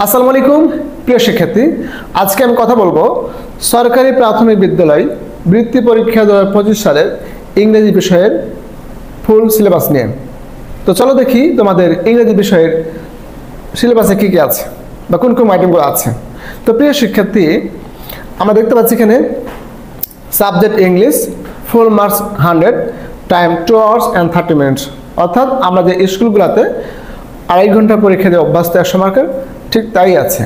আসসালামু আলাইকুম প্রিয় শিক্ষার্থী, আজকে আমি কথা বলবো সরকারি প্রাথমিক বিদ্যালয় বৃত্তি পরীক্ষা 2025 সালের ইংরেজি বিষয়ের ফুল সিলেবাস নিয়ে। তো চলো দেখি তোমাদের ইংরেজি বিষয়ের সিলেবাসে কী কী আছে বা কোন কোন আইটেমগুলো আছে। তো প্রিয় শিক্ষার্থী, আমরা দেখতে পাচ্ছি এখানে subject English, full marks 100, time 2 hours and 30 minutes। অর্থাৎ আমরা যে স্কুলগুলোতে 2.5 ঘন্টা পরীক্ষা দিয়ে অভ্যস্ত 100 মার্কের, ঠিক তাই আছে।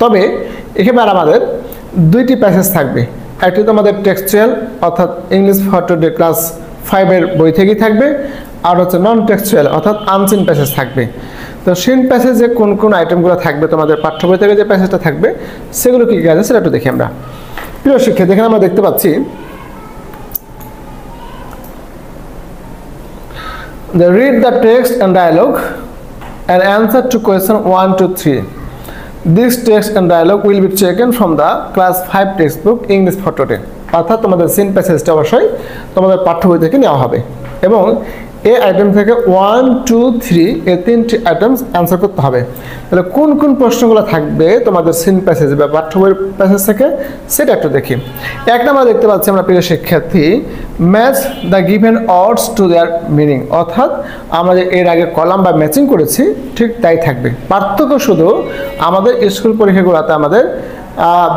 তবে এখানে আমাদের দুইটি প্যাসেজ থাকবে। একটি তোমাদের টেক্সচুয়াল অর্থাৎ ইংলিশ ফর টুডে ক্লাস 5-এর বই থেকেই থাকবে, আর হচ্ছে নন টেক্সচুয়াল অর্থাৎ আনসিন প্যাসেজ থাকবে। তো সিন প্যাসেজে কোন কোন আইটেমগুলো থাকবে, তোমাদের পাঠ্য বই থেকে যে প্যাসেজটা থাকবে সেগুলো কী কী আছে সেটা একটু দেখি আমরা। প্রিয় শিক্ষার্থী, এখানে আমরা দেখতে পাচ্ছি read the text and dialogue and answer to question 1 to 3. This text and dialogue will be taken from the class 5 textbook English for today। অর্থাৎ তোমাদের সিন প্যাসেজটা অবশ্যই তোমাদের পাঠ্য বই থেকে নেওয়া হবে এবং এই আইটেম থেকে 1, 2, 3 এই তিনটি আইটেমস অ্যান্সার করতে হবে। তাহলে কোন কোন প্রশ্নগুলো থাকবে তোমাদের সিন প্যাসেজ বা পাঠ্য বইয়ের প্যাসেজ থেকে সেটা একটু দেখি। এক নম্বর দেখতে পাচ্ছি আমরা প্রিয় শিক্ষার্থী, match the given words to their meaning. অর্থাৎ আমরা যে এর আগে কলাম বা ম্যাচিং করেছি ঠিক তাই থাকবে। পার্থক্য শুধু আমাদের স্কুল পরীক্ষাগুলোতে আমাদের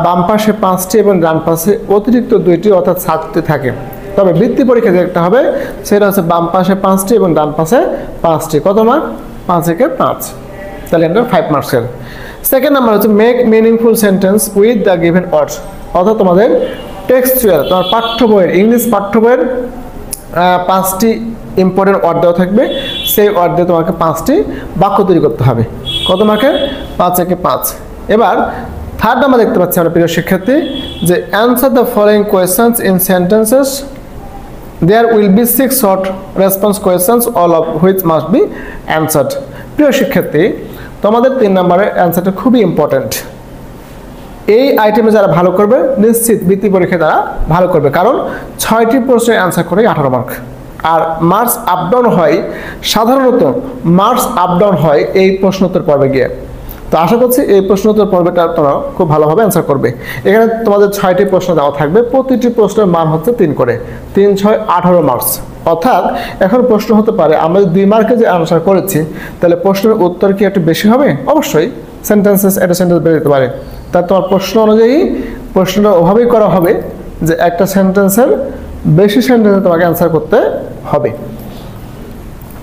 বাম পাশে 5টি এবং ডান পাশে অতিরিক্ত 2টি অর্থাৎ 7টি থাকে। তবে বৃত্তি পরীক্ষা যেটা হবে সেটা হচ্ছে বাম পাশে 5টি এবং ডান পাশে 5টি। কত মার্ক? 5 থেকে 5, তাহলে এটা 5 মার্কসের। সেকেন্ড নাম্বার হচ্ছে make meaningful sentence with the given words. অর্থাৎ তোমাদের টেক্সচুয়াল তোমার পাঠ্য বইয়ের ইংলিশ পাঠ্য বইয়ের 5টি ইম্পর্টেন্ট ওয়ার্ড দেওয়া থাকবে, সেই ওয়ার্ড দিয়ে তোমাকে 5টি বাক্য তৈরি করতে হবে। কত মার্কের? 5 থেকে 5। এবার থার্ড নাম্বার দেখতে পাচ্ছি আমরা প্রিয় শিক্ষার্থী যে answer the following questions in sentences. There will be 6 short response questions, all of which must be answered। প্রিয় শিক্ষার্থী, তোমাদের 3 নম্বরের অ্যান্সারটা খুবই ইম্পর্ট্যান্ট। এই আইটেমে যারা ভালো করবে নিশ্চিত বৃত্তি পরীক্ষায় তারা ভালো করবে, কারণ 6টি প্রশ্নের অ্যান্সার করে 18 মার্ক। আর মার্কস আপ ডাউন হয়, সাধারণত মার্কস আপ ডাউন হয় এই প্রশ্নোত্তর পর্বে গিয়ে। তো আশা করছি এই প্রশ্নোত্তর পর্বটা তোমরা খুব ভালোভাবে অ্যান্সার করবে। এখানে তোমাদের 6টি প্রশ্ন দেওয়া থাকবে, প্রতিটি প্রশ্নের মান হচ্ছে 3 করে, 3, 6, 18 মার্কস। অর্থাৎ এখন প্রশ্ন হতে পারে আমরা 2 মার্কে যে অ্যান্সার করেছি তাহলে প্রশ্নের উত্তর কি একটু বেশি হবে? অবশ্যই সেন্টেন্সেস একটা সেন্টেন্স বের হতে পারে। তা তোমার প্রশ্ন অনুযায়ী প্রশ্নটা ওভাবেই করা হবে যে একটা সেন্টেন্সের বেশি সেন্টেন্সে তোমাকে অ্যান্সার করতে হবে।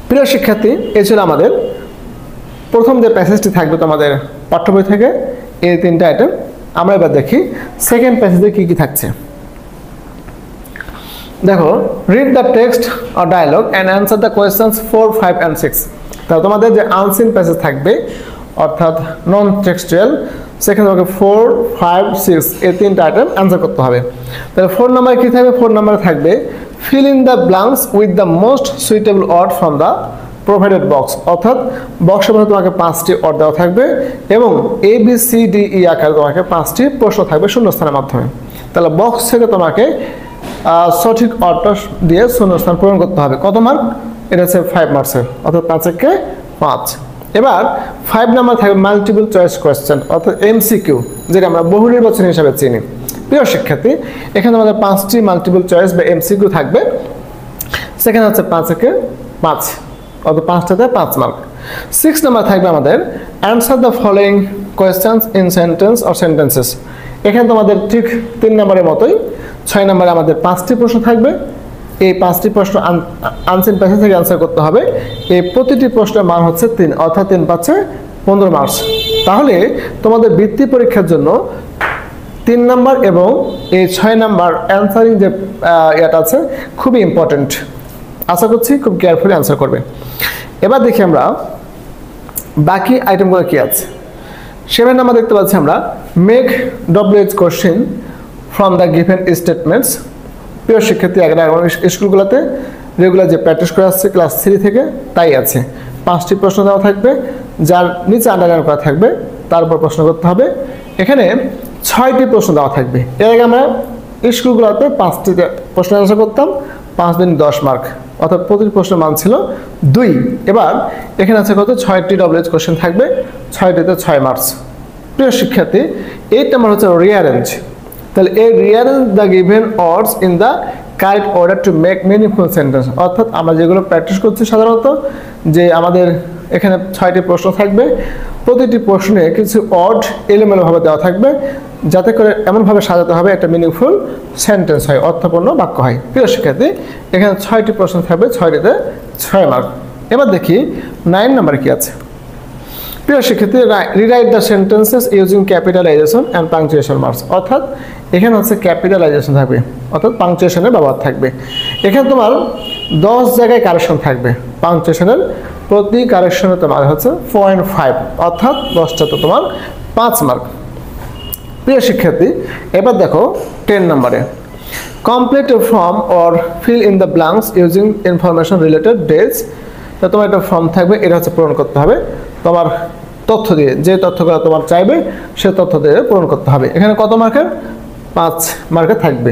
প্রিয় শিক্ষার্থী, এই ছিল আমাদের প্রথম যে প্যাসেজটি থাকবে তোমাদের পাঠ্য বই থেকে, এই 3টা আইটেম। আমরা এবার দেখি সেকেন্ড প্যাসেজে কি কি থাকছে। দেখো, read the text or dialogue and answer the questions 4, 5 and 6। তাহলে তোমাদের যে আনসিন প্যাসেজ থাকবে অর্থাৎ নন টেক্সচুয়াল, সেখানে তোমাকে 4, 5, 6 এই 3টা আইটেম অ্যান্সার করতে হবে। তাহলে 4 নম্বরে কী থাকবে? 4 নম্বরে থাকবে fill in the blanks with the most suitable word from the provided box. অর্থাৎ বক্সের মধ্যে তোমাকে 5টি ওয়ার্ড দেওয়া থাকবে এবং ABCDE আকারে তোমাকে 5টি প্রশ্ন থাকবে শূন্যস্থানের মাধ্যমে। তাহলে বক্স থেকে তোমাকে সঠিক ওয়ার্ডটা দিয়ে শূন্যস্থান পূরণ করতে হবে। কত মার্ক? এটা হচ্ছে 5 মার্কসের, অর্থাৎ 5 থেকে 5। এবার 5 নাম্বার থাকবে মাল্টিপল চয়েস কোয়েশ্চেন অর্থাৎ MCQ, যেটা আমরা বহু নির্বাচন হিসাবে চিনি। প্রিয় শিক্ষার্থী, এখানে আমাদের 5টি মাল্টিপল চয়েস বা MCQ থাকবে, সেখানে হচ্ছে 5 থেকে 5, অর্থাৎ 5টাতে 5 মার্ক। 6 নাম্বার থাকবে আমাদের answer the following questions in sentence or sentences. এখানে তোমাদের ঠিক 3 নম্বরের মতোই 6 নম্বরে আমাদের 5টি প্রশ্ন থাকবে। এই 5টি প্রশ্ন আনসিন প্যাসেজ থেকে অ্যান্সার করতে হবে। এই প্রতিটি প্রশ্নের মান হচ্ছে 3, অর্থাৎ 3 পাচ্ছে 15 মার্কস। তাহলে তোমাদের বৃত্তি পরীক্ষার জন্য 3 নাম্বার এবং এই 6 নাম্বার অ্যান্সারিং যে এটা আছে খুবই ইম্পর্টেন্ট। আশা করছি খুব কেয়ারফুলি অ্যান্সার করবে। এবার দেখি আমরা বাকি আইটেমগুলো কি আছে। 7 নাম্বার দেখতে পাচ্ছি আমরা make WH question from the given statements. প্রিয় শিক্ষার্থী, স্কুলগুলোতে রেগুলার যে প্র্যাকটিস করে আসছে ক্লাস 3 থেকে তাই আছে। 5টি প্রশ্ন দেওয়া থাকবে, যার নিচে আন্ডারলাইন করা থাকবে তার উপর প্রশ্ন করতে হবে। এখানে 6টি প্রশ্ন দেওয়া থাকবে। এর আগে আমরা স্কুলগুলোতে 5টি প্রশ্ন অ্যান্সার করতাম, 5 দিন 10 মার্ক, অর্থাৎ প্রতিটি প্রশ্নের মান ছিল 2। এবার এখানে আছে কত? 6টি WH কোশ্চেন থাকবে, 6টিতে 6 মার্কস। প্রিয় শিক্ষার্থী 8 নাম্বার হচ্ছে রিঅ্যারেঞ্জ। তাহলে এই rearrange the given words in the correct order to make meaningful sentence. অর্থাৎ আমরা যেগুলো প্র্যাকটিস করছি সাধারণত, যে আমাদের এখানে 6টি প্রশ্ন থাকবে, প্রতিটি প্রশ্নে কিছু ওয়ার্ড এলোমেলোভাবে দেওয়া থাকবে, যাতে করে এমনভাবে সাজাতে হবে একটা মিনিংফুল সেন্টেন্স হয়, অর্থপূর্ণ বাক্য হয়। প্রিয় শিক্ষার্থী এখানে 6টি প্রশ্ন থাকবে, 6টিতে 6 মার্ক। এবার দেখি 9 নাম্বার কি আছে। প্রিয় শিক্ষার্থী rewrite the sentences using capitalisation and punctuation marks. অর্থাৎ এখানে হচ্ছে ক্যাপিটালাইজেশন থাকবে, অর্থাৎ পাংচুয়েশনের ব্যবহার থাকবে। এখানে তোমার 10 জায়গায় কারেকশন থাকবে। পাংচুয়েশনের প্রতি কারেকশনে তোমার হচ্ছে 0.5, অর্থাৎ 10টাতে তোমার 5 মার্ক। প্রিয় শিক্ষার্থী এবার দেখো 10 নম্বরে complete A form or feel in the blanks using information related dates. তো তোমার একটা ফর্ম থাকবে, এটা হচ্ছে পূরণ করতে হবে তোমার তথ্য দিয়ে, যে তথ্যগুলো তোমার চাইবে সে তথ্য দিয়ে পূরণ করতে হবে। এখানে কত মার্কের? 5 মার্কের থাকবে।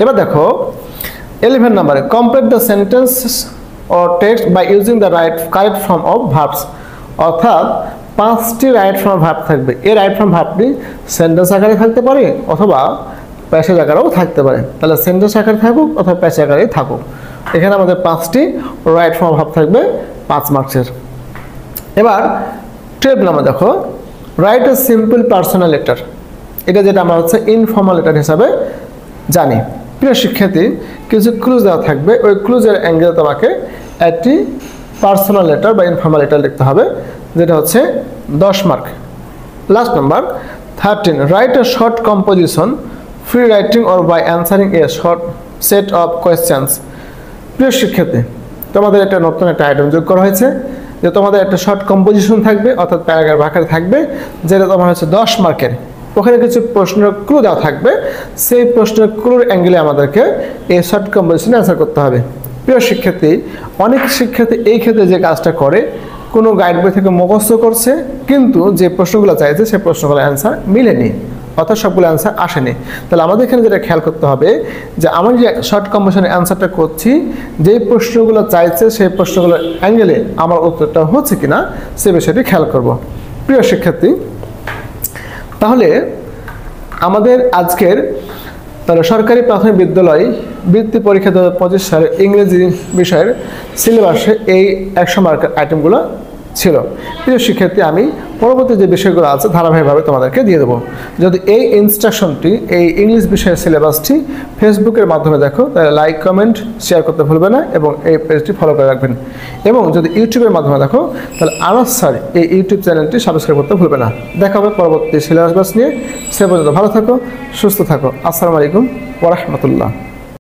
এবার দেখো 11 নম্বরে complete the sentence or text by using the correct form of verbs. অর্থাৎ 5টি রাইট ফর্ম ভার্ব থাকবে। এই রাইট ফর্ম ভার্বটি সেন্টেন্স আকারে থাকতে পারে অথবা প্যাসেজ আকারেও থাকতে পারে। তাহলে সেন্টেন্স আকারে থাকুক অথবা প্যাসেজ আকারেই থাকুক, এখানে আমাদের 5টি রাইট ফর্ম ভার্ব থাকবে 5 মার্কসের। এবার 12 নম্বর দেখো write a simple personal letter. এটা যেটা আমরা হচ্ছে ইনফর্মাল লেটার হিসাবে জানি। প্রিয় শিক্ষার্থী কিছু ক্লুজ দেওয়া থাকবে, ওই ক্লুজের অ্যাঙ্গেলে তোমাকে একটি পার্সোনাল লেটার বা ইনফর্মাল লেটার লিখতে হবে, যেটা হচ্ছে 10 mark. Last number 13 write a short composition free writing or by answering a short set of questions. প্রিয় শিক্ষার্থী তোমাদের একটা নতুন একটা আইটেম যোগ করা হয়েছে, যে তোমাদের একটা শর্ট কম্পোজিশন থাকবে, অর্থাৎ প্যারাগ্রাফ আকারে থাকবে, যেটা তোমার হচ্ছে 10 মার্কের। ওখানে কিছু প্রশ্নের ক্লু দেওয়া থাকবে, সেই প্রশ্নের ক্লুর অ্যাঙ্গেলে আমাদেরকে এই শর্ট কম্পোজিশনে অ্যান্সার করতে হবে। প্রিয় শিক্ষার্থী অনেক শিক্ষার্থী এই ক্ষেত্রে যে কাজটা করে, কোনো গাইড বই থেকে মুখস্থ করছে, কিন্তু যে প্রশ্নগুলো চাইছে সেই প্রশ্নগুলোর অ্যান্সার মিলেনি, অর্থাৎ সবগুলো অ্যান্সার আসেনি। তাহলে আমাদের এখানে যেটা খেয়াল করতে হবে, যে আমি যে শর্ট কম্পোজিশনের অ্যান্সারটা করছি, যেই প্রশ্নগুলো চাইছে সেই প্রশ্নগুলোর অ্যাঙ্গেলে আমার উত্তরটা হচ্ছে কিনা সে বিষয়টি খেয়াল করব। প্রিয় শিক্ষার্থী তাহলে আমাদের আজকের সরকারি প্রাথমিক বিদ্যালয় বৃত্তি পরীক্ষা 2025 সালের ইংরেজি বিষয়ের সিলেবাসে এই 100 মার্কের আইটেমগুলো ছিল। প্রিয় শিক্ষার্থী আমি পরবর্তী যে বিষয়গুলো আছে ধারাবাহিকভাবে তোমাদেরকে দিয়ে দেবো। যদি এই ইনস্ট্রাকশনটি, এই ইংলিশ বিষয়ের সিলেবাসটি ফেসবুকের মাধ্যমে দেখো, তাহলে লাইক কমেন্ট শেয়ার করতে ভুলবে না এবং এই পেজটি ফলো করে রাখবেন। এবং যদি ইউটিউবের মাধ্যমে দেখো তাহলে আনাস স্যার এই ইউটিউব চ্যানেলটি সাবস্ক্রাইব করতে ভুলবে না। দেখা হবে পরবর্তী সিলেবাস নিয়ে। সে পর্যন্ত ভালো থাকো, সুস্থ থাকো। আসসালামু আলাইকুম ওয়া রাহমাতুল্লাহ।